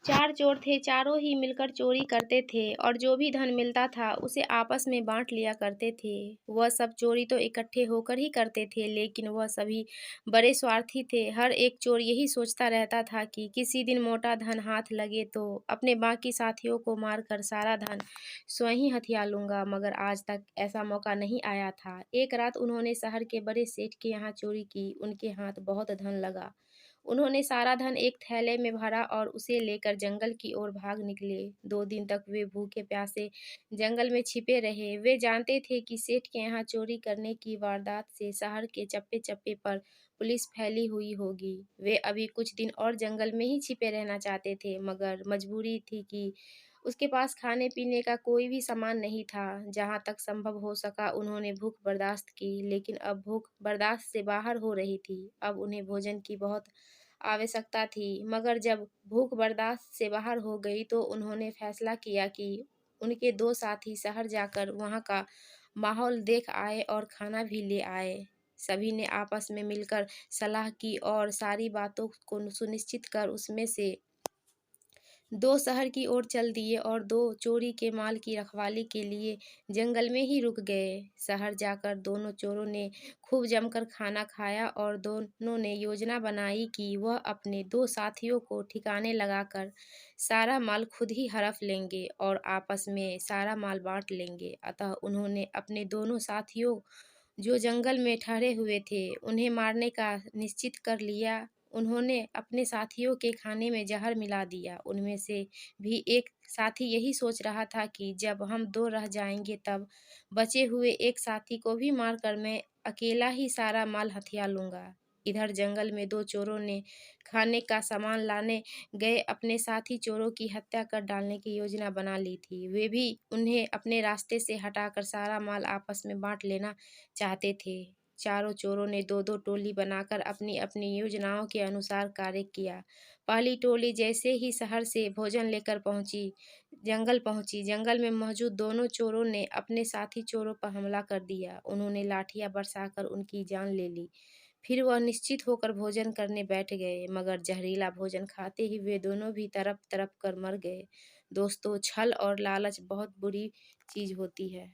चार चोर थे, चारों ही मिलकर चोरी करते थे और जो भी धन मिलता था उसे आपस में बाँट लिया करते थे। वह सब चोरी तो इकट्ठे होकर ही करते थे, लेकिन वह सभी बड़े स्वार्थी थे। हर एक चोर यही सोचता रहता था कि किसी दिन मोटा धन हाथ लगे तो अपने बाकी साथियों को मारकर सारा धन स्वयं ही हथिया लूँगा, मगर आज तक ऐसा मौका नहीं आया था। एक रात उन्होंने शहर के बड़े सेठ के यहाँ चोरी की। उनके हाथ बहुत धन लगा। उन्होंने सारा धन एक थैले में भरा और उसे लेकर जंगल की ओर भाग निकले। 2 दिन तक वे भूखे प्यासे जंगल में छिपे रहे। वे जानते थे कि सेठ के यहाँ चोरी करने की वारदात से शहर के चप्पे-चप्पे पर पुलिस फैली हुई होगी। वे अभी कुछ दिन और जंगल में ही छिपे रहना चाहते थे, मगर मजबूरी थी कि उसके पास खाने-पीने का कोई भी सामान नहीं था। जहाँ तक संभव हो सका उन्होंने भूख बर्दाश्त की, लेकिन अब भूख बर्दाश्त से बाहर हो रही थी। अब उन्हें भोजन की बहुत आवश्यकता थी, मगर जब भूख बर्दाश्त से बाहर हो गई तो उन्होंने फैसला किया कि उनके 2 साथी शहर जाकर वहाँ का माहौल देख आए और खाना भी ले आए। सभी ने आपस में मिलकर सलाह की और सारी बातों को सुनिश्चित कर उसमें से 2 शहर की ओर चल दिए और 2 चोरी के माल की रखवाली के लिए जंगल में ही रुक गए। शहर जाकर दोनों चोरों ने खूब जमकर खाना खाया और दोनों ने योजना बनाई कि वह अपने 2 साथियों को ठिकाने लगाकर सारा माल खुद ही हड़प लेंगे और आपस में सारा माल बाँट लेंगे। अतः उन्होंने अपने दोनों साथियों जो जंगल में ठहरे हुए थे, उन्हें मारने का निश्चित कर लिया। उन्होंने अपने साथियों के खाने में ज़हर मिला दिया। उनमें से भी एक साथी यही सोच रहा था कि जब हम 2 रह जाएँगे तब बचे हुए एक साथी को भी मारकर मैं अकेला ही सारा माल हथिया लूँगा। इधर जंगल में 2 चोरों ने खाने का सामान लाने गए अपने साथी चोरों की हत्या कर डालने की योजना बना ली थी। वे भी उन्हें अपने रास्ते से हटाकर सारा माल आपस में बाँट लेना चाहते थे। चारों चोरों ने 2-2 टोली बनाकर अपनी-अपनी योजनाओं के अनुसार कार्य किया। पहली टोली जैसे ही शहर से भोजन लेकर पहुंची, जंगल में मौजूद दोनों चोरों ने अपने साथी चोरों पर हमला कर दिया। उन्होंने लाठियां बरसाकर उनकी जान ले ली। फिर वह निश्चित होकर भोजन करने बैठ गए, मगर जहरीला भोजन खाते ही वे दोनों भी तड़प-तड़प कर मर गए। दोस्तों, छल और लालच बहुत बुरी चीज़ होती है।